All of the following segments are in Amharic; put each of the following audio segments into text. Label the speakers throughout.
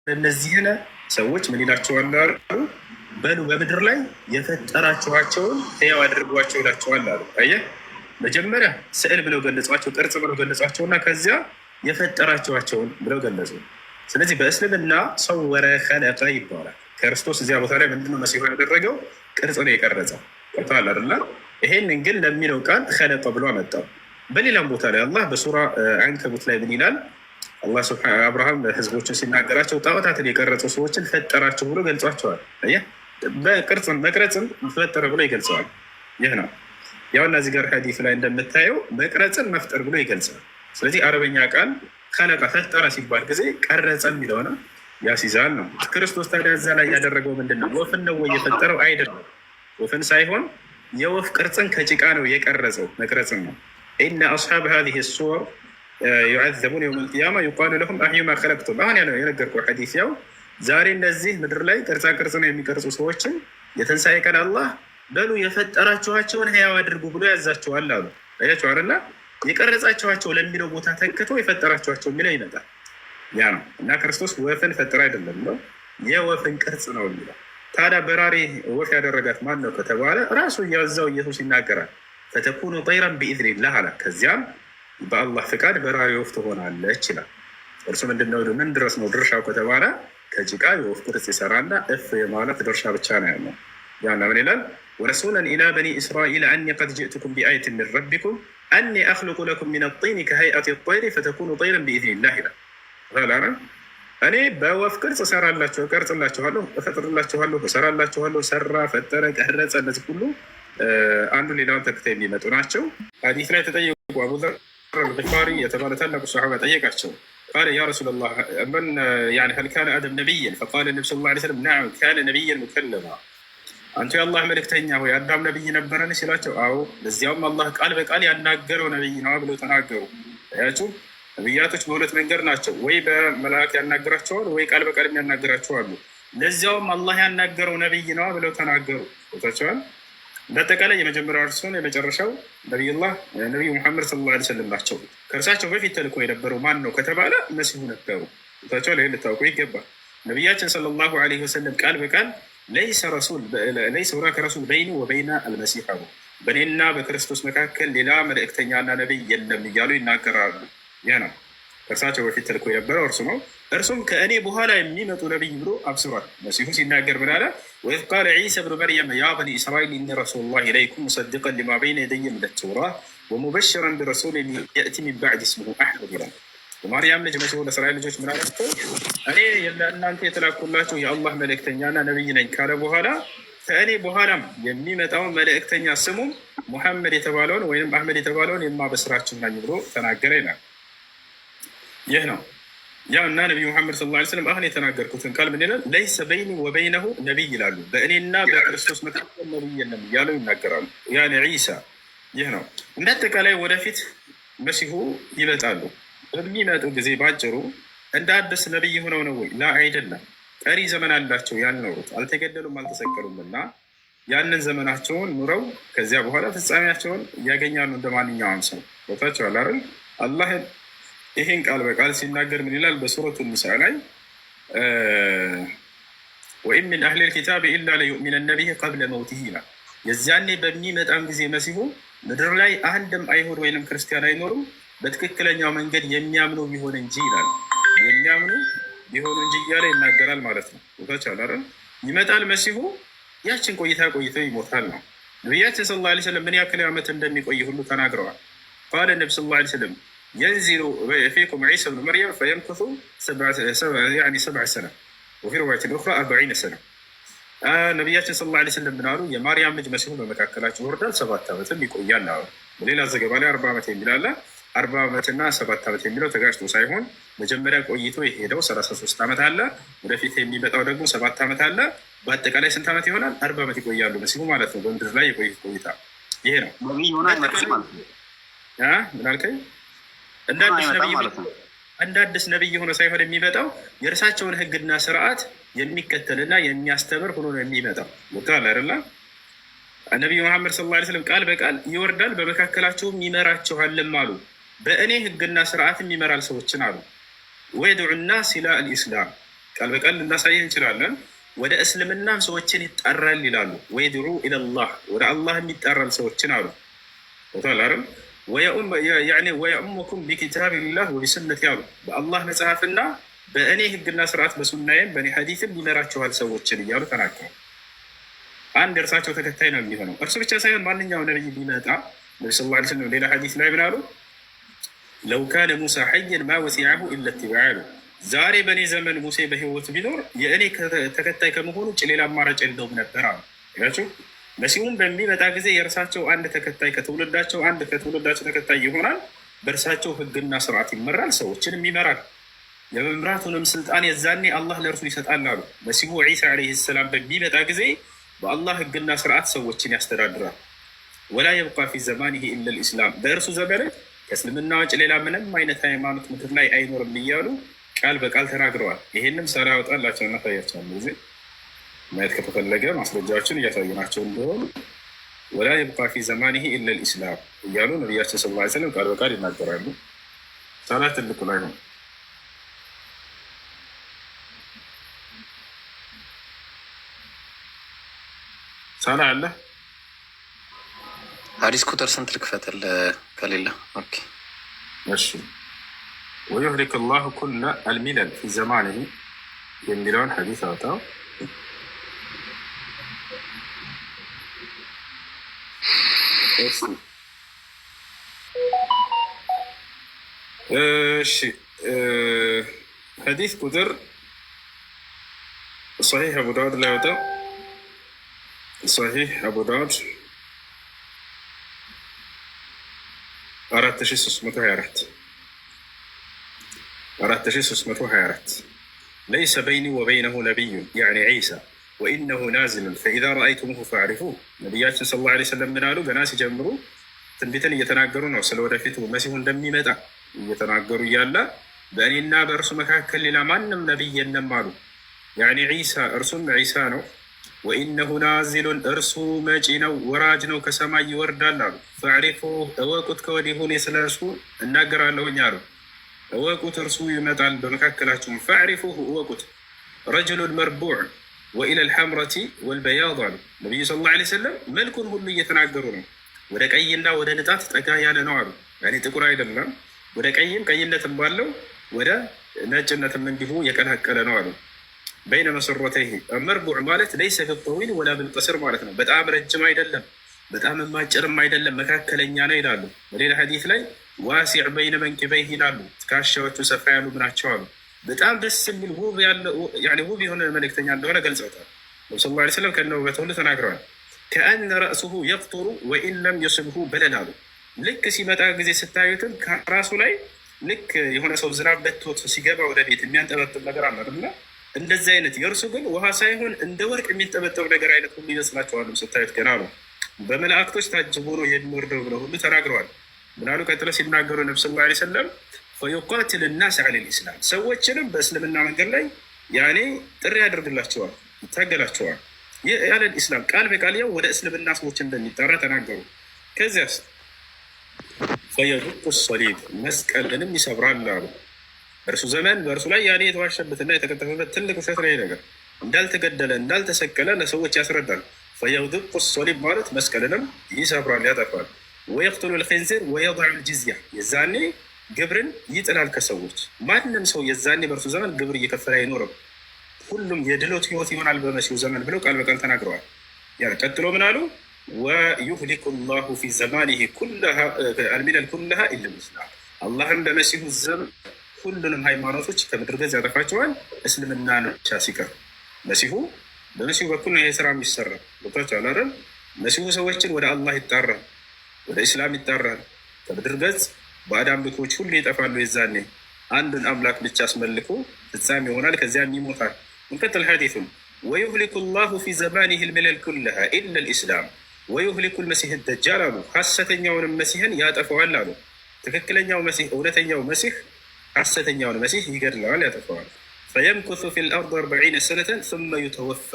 Speaker 1: እነዚህን ሰዎች ምን ይላቸዋል? በሉ በምድር ላይ የፈጠራችኋቸውን ሕያው አድርጓቸው ይላቸዋል አሉ። አየህ፣ መጀመሪያ ስዕል ብለው ገለጿቸው፣ ቅርጽ ብለው ገለጿቸውና ከዚያ የፈጠራችኋቸውን ብለው ገለጹ። ስለዚህ በእስልምና ሰወረ ኸለቀ ይባላል። ክርስቶስ እዚያ ቦታ ላይ ምንድነው መሲሁ ያደረገው? ቅርጽ ነው የቀረጸው። ቆርቷል አይደለ? ይሄንን ግን ለሚለው ቃል ኸለቀ ብሎ አመጣው። በሌላም ቦታ ላይ አላህ በሱራ አንከቡት ላይ ምን ይላል? አላህ ስብሐነ አብርሃም ህዝቦችን ሲናገራቸው ጣዖታትን የቀረጹ ሰዎችን ፈጠራቸው ብሎ ገልጿቸዋል። መቅረጽን ፈጠረ ብሎ ይገልጸዋል። ይህ ነው ያውና እዚህ ጋር ሐዲስ ላይ እንደምታየው መቅረጽን መፍጠር ብሎ ይገልጻል። ስለዚህ አረበኛ ቃል ከለቀ ፈጠረ ሲባል ጊዜ ቀረጸ የሚለው ነው ያሲዛል ነው። ክርስቶስ ታዲያ እዛ ላይ ያደረገው ምንድን ነው? ወፍን ነው ወይ የፈጠረው? አይደለም፣ ወፍን ሳይሆን የወፍ ቅርጽን ከጭቃ ነው የቀረጸው። መቅረጽን ነው። ኢነ አስሓብ ሀዚህ ሱወር ዩዐዘቡን የውመል ቂያማ ዩቃሉ ለሁም አሕዩ ማ ኸለቅቱም። አሁን የነገርኩህ ሐዲስ ያው ዛሬ እነዚህ ምድር ላይ ቅርጻ ቅርጽን የሚቀርጹ ሰዎችን የትንሣኤ ቀን አላህ በሉ የፈጠራችኋቸውን ሕያው አድርጉ ብሎ ያዛቸዋል አሉ። አያቸው አይደለ? የቀረጻችኋቸው ለሚለው ቦታ ተክቶ የፈጠራችኋቸው የሚለው ይመጣል። ያ ነው እና ክርስቶስ ወፍን ፈጠረ አይደለም ነው የወፍን ቅርጽ ነው የሚለው። ታዲያ በራሪ ወፍ ያደረጋት ማን ነው ከተባለ ራሱ እያዛው ኢየሱስ ይናገራል። ፈተኩኑ ጠይረን ቢኢዝኒላህ አለ። ከዚያም በአላህ ፍቃድ በራሪ ወፍ ትሆናለች ይላል። እርሱ ምንድነው? ምን ድረስ ነው ድርሻው ከተባለ ከጭቃ የወፍ ቅርጽ ይሰራና እፍ የማለት ድርሻ ብቻ ነው ያለው። ያና ምን ይላል? ወረሱለን ኢላ በኒ እስራኤል አኒ ቀድ ጅእትኩም ቢአየትን ሚን ረቢኩም አኒ አኽሉቁ ለኩም ሚነ ጢኒ ከሀይአት ጠይሪ ፈተኩኑ ጠይረን ቢኢዝኒላህ ይላል። እኔ በወፍ ቅርጽ እሰራላችሁ፣ እቀርጽላችኋለሁ፣ እፈጥርላችኋለሁ፣ እሰራላችኋለሁ። ሰራ፣ ፈጠረ፣ ቀረጸ። እነዚህ ሁሉ አንዱ ሌላውን ተክተው የሚመጡ ናቸው። ሐዲስ ላይ ተጠየቁ። አቡ ዘር አልጊፋሪ የተባለ ታላቁ ሰሓባ ጠየቃቸው። ቃለ ያ ረሱለላህ ሀል ካነ አደም ነቢይን? ፈቃለ ነቢ ሰለላሁ ዐለይሂ ወሰለም ነዓም ካነ ነቢይን ሙከለማ። አንቱ የአላህ መልእክተኛ ሆይ አዳም ነቢይ ነበረን ሲላቸው፣ አዎ ለዚያውም አላህ ቃል በቃል ያናገረው ነቢይ ነዋ ብለው ተናገሩ። ያችሁ ነቢያቶች በሁለት መንገድ ናቸው። ወይ በመልአክ ያናገራቸዋል፣ ወይ ቃል በቃል የሚያናገራቸው አሉ። ለዚያውም አላህ ያናገረው ነቢይ ነዋ ብለው ተናገሩ። ቦታቸዋል። በአጠቃላይ የመጀመሪያው እርሱን የመጨረሻው ነቢዩ ሙሐመድ ሰለላሁ ዐለይሂ ወሰለም ናቸው። ከእርሳቸው በፊት ተልኮ የነበረው ማን ነው ከተባለ መሲሁ ነበሩ። ቦታቸዋል። ይህን ልታውቁ ይገባል። ነቢያችን ሰለላሁ ዐለይሂ ወሰለም ቃል በቃል ለይሰ ሁናከ ረሱል በይኒ ወበይነ አልመሲሕ አሉ። በእኔና በክርስቶስ መካከል ሌላ መልእክተኛና ነቢይ የለም እያሉ ይናገራሉ። ይህ ነው ከእርሳቸው በፊት ተልኮ የነበረው እርሱ ነው። እርሱም ከእኔ በኋላ የሚመጡ ነቢይ ብሎ አብስሯል። መሲሁ ሲናገር ምን አለ? ወኢዝ ቃለ ዒሳ ብኑ መርየም ያ በኒ እስራኤል ኢኒ ረሱሉላሂ ኢለይኩም ሙሰዲቀን ሊማ በይነ የደየ ሚነ ተውራት ወሙበሽረን ቢረሱሊን የእቲ ሚን ባዕዲ እስሙሁ አሕመድ ይላል። የማርያም ልጅ መሲሁ ለእስራኤል ልጆች ምን አላቸው? እኔ ለእናንተ የተላኩላቸው የአላህ መልእክተኛና ነቢይ ነኝ ካለ በኋላ ከእኔ በኋላም የሚመጣውን መልእክተኛ ስሙም ሙሐመድ የተባለውን ወይም አሕመድ የተባለውን የማበስራችሁ ነኝ ብሎ ተናገረ ይላል። ይህ ነው ያው እና ነቢዩ ሙሐመድ ሰለላሁ ዐለይሂ ወሰለም አሁን የተናገርኩትን ቃል ምን ይላል? ለይሰ በይኒ ወበይነሁ ነቢይ ይላሉ። በእኔና በክርስቶስ መካከል ነቢይ የለም እያለው ይናገራሉ። ያኔ ዒሳ። ይህ ነው እንደ አጠቃላይ ወደፊት መሲሁ ይመጣሉ። በሚመጡ ጊዜ ባጭሩ እንደ አዲስ ነቢይ ሆነው ነው ወይ? ላ አይደለም። ቀሪ ዘመን አላቸው ያልኖሩት፣ አልተገደሉም፣ አልተሰቀሉም እና ያንን ዘመናቸውን ኑረው ከዚያ በኋላ ፍጻሜያቸውን ያገኛሉ እንደ ማንኛውም ሰው። ቦታቸዋል አይደል? አላህ ይህን ቃል በቃል ሲናገር ምን ይላል? በሱረቱ ኒሳ ላይ ወኢን ሚን አህሊል ኪታብ ኢላ ለዩእሚነነ ቢሂ ቀብለ መውቲሂ ይላል። የዚያኔ በሚመጣም ጊዜ መሲሁ ምድር ላይ አንድም አይሁድ ወይንም ክርስቲያን አይኖሩም በትክክለኛው መንገድ የሚያምኑ ቢሆን እንጂ ይላል። የሚያምኑ ቢሆኑ እንጂ እያለ ይናገራል ማለት ነው። ቦታቻል አይደል? ይመጣል መሲሁ። ያችን ቆይተው ይሞታል ነው። ነቢያችን ሰለላሁ ዐለይሂ ወሰለም ምን ያክል ዓመት እንደሚቆይ ሁሉ ተናግረዋል። ቃለ ነቢ ሰለላሁ ዐለይሂ ወሰለም ينزل فيكم عيسى بن مريم فيمكث 7 سنة وفي رواية أخرى 40 سنة ነቢያችን ሰለላሁ ዐለይሂ ወሰለም ምናሉ? የማርያም ልጅ መሲሁ በመካከላቸው ይወርዳል 7 ዓመትም ይቆያል አሉ። በሌላ ዘገባ ላይ 40 ዓመት የሚላለ 40 ዓመትና 7 ዓመት የሚለው ተጋጭቶ ሳይሆን መጀመሪያ ቆይቶ የሄደው 33 ዓመት አለ። ወደፊት የሚመጣው ደግሞ 7 ዓመት አለ። በአጠቃላይ ስንት ዓመት ይሆናል? 40 ዓመት ይቆያሉ መሲሁ ማለት ነው። በምድር ላይ የቆይት ቆይታ ይሄ ነው። ምን አልከኝ? እንደ አዲስ ነቢይ ሆኖ ሳይሆን የሚመጣው የእርሳቸውን ሕግና ስርዓት የሚከተልና የሚያስተምር ሆኖ ነው የሚመጣው። ወጣል አይደለ? ነቢዩ መሐመድ ሰለላሁ ዐለይሂ ወሰለም ቃል በቃል ይወርዳል በመካከላቸውም ይመራቸዋልም አሉ። በእኔ ሕግና ስርዓትም ይመራል ሰዎችን አሉ። ወየድዑ ናስ ኢላ አልኢስላም ቃል በቃል ልናሳይህ እንችላለን። ወደ እስልምናም ሰዎችን ይጠራል ይላሉ። ወይድሩ ኢለላህ ወደ አላህ የሚጠራል ሰዎችን አሉ ታላርም ወየኡሙኩም ቢኪታቢላህ ወቢሱነቲ አሉ። በአላህ መጽሐፍና በእኔ ህግና ስርዓት በሱናዬም በእኔ ሐዲስም ይመራችኋል ሰዎችን እያሉ ተናገሩ። አንድ እርሳቸው ተከታይ ነው የሚሆነው። እርሱ ብቻ ሳይሆን ማንኛው ነብይ ቢመጣ ነቢ ስ ላ ስለም ሌላ ሐዲስ ላይ ምን አሉ? ለው ካነ ሙሳ ሐየን ማ ወሲዐሁ ኢለ ኢትባዕ አሉ። ዛሬ በእኔ ዘመን ሙሴ በህይወት ቢኖር የእኔ ተከታይ ከመሆኑ ውጭ ሌላ አማራጭ የለውም ነበር አሉ። ያቸው መሲሁም በሚመጣ ጊዜ የእርሳቸው አንድ ተከታይ ከትውልዳቸው አንድ ከትውልዳቸው ተከታይ ይሆናል። በእርሳቸው ህግና ስርዓት ይመራል፣ ሰዎችንም ይመራል። የመምራቱንም ስልጣን የዛኔ አላህ ለእርሱ ይሰጣል አሉ። መሲሁ ዒሳ ዓለይሂ ሰላም በሚመጣ ጊዜ በአላህ ህግና ስርዓት ሰዎችን ያስተዳድራል። ወላ የብቃ ፊ ዘማኒሂ ኢለ ልእስላም በእርሱ ዘመን ከእስልምና ውጭ ሌላ ምንም አይነት ሃይማኖት ምድር ላይ አይኖርም እያሉ ቃል በቃል ተናግረዋል። ይህንም ሰራ ያወጣላቸው እናሳያቸዋለን። ጊዜ ማየት ከተፈለገ ማስረጃዎችን እያሳየናቸው እንደሆኑ ወላ የብቃ ፊ ዘማኒሂ ኢለ ልእስላም እያሉ ነቢያችን ሰለላሁ ዐለይሂ ወሰለም ቃል በቃል ይናገራሉ። ሳላት ትልቁ ላይ ነው። ሳላ አለ
Speaker 2: ሐዲስ ቁጥር ስንት ልክፈትል? ከሌለ ኦኬ
Speaker 1: እሺ። ወዩህሊክ ላሁ ኩለ አልሚለል ፊ ዘማኒሂ የሚለውን ሐዲስ አወጣው። እሺ ሐዲስ ቁጥር ሶሒሕ አቡ ዳውድ ላይ አወጣው። ሶሒሕ አቡ ዳውድ 4324 ለይሰ በይኒ ወበይነሁ ነቢዩን ያዕኒ ዒሳ ወኢነሁ ናዝሉን ፈኢዛ ረአይቱሙሁ ፈዕሪፉህ። ነቢያችን ሰለላሁ ዐለይሂ ወሰለም ምን አሉ? ገና ሲጀምሩ ትንቢትን እየተናገሩ ነው። ስለ ወደፊቱ መሲሁ እንደሚመጣ እየተናገሩ እያለ በእኔና በእርሱ መካከል ሌላ ማንም ነቢይ የለም አሉ። ያዕኒ ዒሳ እርሱም ዒሳ ነው። ወኢነሁ ናዚሉን እርሱ መጪ ነው፣ ወራጅ ነው፣ ከሰማይ ይወርዳል አሉ። ፈዕሪፉህ እወቁት፣ ከወዲሁ እኔ ስለ እርሱ እናገራለሁኝ አሉ። እወቁት፣ እርሱ ይመጣል በመካከላችሁም። ፈዕሪፉህ እወቁት። ረጅሉን መርቡዕ ወኢለ ልሐምረቲ ወልበያድ አሉ። ነቢዩ ሰለላሁ ዐለይሂ ወሰለም መልኩን ሁሉ እየተናገሩ ነው። ወደ ቀይና ወደ ንጣት ጠጋ ያለ ነው አሉ። ያኔ ጥቁር አይደለም፣ ወደ ቀይም ቀይነትም ባለው ወደ ነጭነትም እንዲሁ የቀላቀለ ነው አሉ። በይነ መሰረተይሂ መርቡዕ ማለት ለይሰ ቢጠዊል ወላ ብልቅስር ማለት ነው። በጣም ረጅም አይደለም፣ በጣም ማጭርም አይደለም፣ መካከለኛ ነው ይላሉ። በሌላ ሐዲስ ላይ ዋሲዕ በይነ መንኪበይሂ ይላሉ። ትከሻዎቹ ሰፋ ያሉ ናቸው አሉ። በጣም ደስ የሚል ውብ የሆነ መልእክተኛ እንደሆነ ገልጸውታል። ነብዩ ሰለላሁ ዐለይሂ ወሰለም ከነ ውበቱ ሁሉ ተናግረዋል። ከአነ ረእሱሁ የቅጡሩ ወኢን ለም የስብሁ በለል አሉ። ልክ ሲመጣ ጊዜ ስታዩትም ከራሱ ላይ ልክ የሆነ ሰው ዝናብ በቶት ሲገባ ወደ ቤት የሚያንጠበጥብ ነገር አለ አይደል? እንደዚህ አይነት የእርሱ ግን ውሃ ሳይሆን እንደ ወርቅ የሚጠበጠብ ነገር አይነት ሁሉ ይመስላቸዋል ስታዩት ገና ነው። በመላእክቶች ታጅቦ ነው የሚወርደው ብለው ሁሉ ተናግረዋል። ምናሉ ቀጥሎ ሲናገሩ ነብዩ ሰለላሁ ዐለይሂ ወሰለም ፈዩቃትል ናስ ዐለ ልእስላም ሰዎችንም በእስልምና መንገድ ላይ ያኔ ጥሪ ያደርግላቸዋል፣ ይታገላቸዋል። ያለ ልእስላም ቃል በቃል ያው ወደ እስልምና ሰዎች እንደሚጠራ ተናገሩ። ከዚያስ ፈየዱቁ ሰሊብ መስቀልንም ይሰብራል አሉ። በእርሱ ዘመን በእርሱ ላይ ያኔ የተዋሸበትና የተከተፈበት ትልቅ ውሸት ላይ ነገር እንዳልተገደለ እንዳልተሰቀለ ለሰዎች ያስረዳል። ፈየዱቁ ሰሊብ ማለት መስቀልንም ይሰብራል፣ ያጠፋል። ወየቅትሉ ልክንዚር ወየضዑ ልጅዝያ የዛኔ ግብርን ይጥላል ከሰዎች። ማንም ሰው የዛኔ በእርሱ ዘመን ግብር እየከፈለ አይኖርም። ሁሉም የድሎት ህይወት ይሆናል በመሲሁ ዘመን ብለው ቃል በቃል ተናግረዋል። ቀጥሎ ምን አሉ? ወዩህሊኩ ላሁ ፊ ዘማኒሂ አልሚለል ኩለሃ ኢለ ልእስላም አላህም በመሲሁ ዘመን ሁሉንም ሃይማኖቶች ከምድር ገጽ ያጠፋቸዋል፣ እስልምና ብቻ ሲቀር። በመሲሁ በኩል ነው ይሄ ስራ የሚሰራ ቦታች አላረም። መሲሁ ሰዎችን ወደ አላህ ይጣራል፣ ወደ ኢስላም ይጣራል። ከምድር ገጽ ባዕድ አምልኮች ሁሉ ይጠፋሉ። የዛኔ አንዱን አምላክ ብቻ አስመልኮ ፍጻሜ ይሆናል፣ ከዚያም ይሞታል። እንቀጥል ሐዲሱን ወዩህሊኩ ላሁ ፊ ዘማኒሂ ልሚለል ኩለሃ ኢለ ልእስላም ወዩህሊኩ ልመሲህ ደጃል አሉ። ሐሰተኛውንም መሲህን ያጠፈዋል አሉ። ትክክለኛው መሲህ እውነተኛው መሲህ ሐሰተኛውን መሲህ ይገድለዋል፣ ያጠፈዋል። ፈየምኩሱ ፊ ልአርድ 40 ሰነተን ثመ ዩተወፋ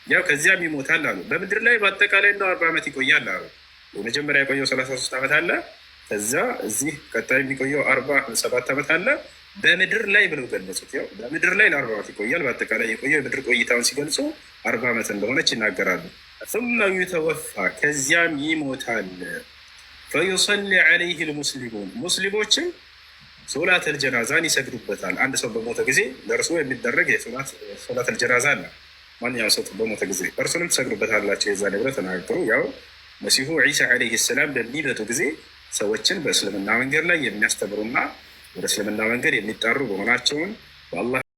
Speaker 1: ያው ከዚያም ይሞታል አሉ። በምድር ላይ በአጠቃላይ እንደ 40 ዓመት ይቆያል አሉ። የመጀመሪያ የቆየው 33 ዓመት አለ። ከዛ እዚህ ቀጣይ የሚቆየው 47 ዓመት አለ። በምድር ላይ ብለው ገለጹት። ያው በምድር ላይ ለ40 ዓመት ይቆያል። በአጠቃላይ የቆየው የምድር ቆይታውን ሲገልጹ 40 ዓመት እንደሆነች ይናገራሉ። ثم يتوفى ከዚያም ይሞታል። ፈዩሰሊ ዐለይሂ ልሙስሊሙን ሙስሊሞችም ሶላተል ጀናዛን ይሰግዱበታል። አንድ ሰው በሞተ ጊዜ ለእርሱ የሚደረግ ሶላተል ጀናዛ አለ። ማንኛውም ሰው በሞተ ጊዜ እርሱንም ትሰግዱበታላቸው የዛ ንብረት ተናገሩ። ያው መሲሁ ዒሳ ዐለይሂ ሰላም በሚመጡ ጊዜ ሰዎችን በእስልምና መንገድ ላይ የሚያስተምሩና ወደ እስልምና መንገድ የሚጣሩ በሆናቸውን በአላህ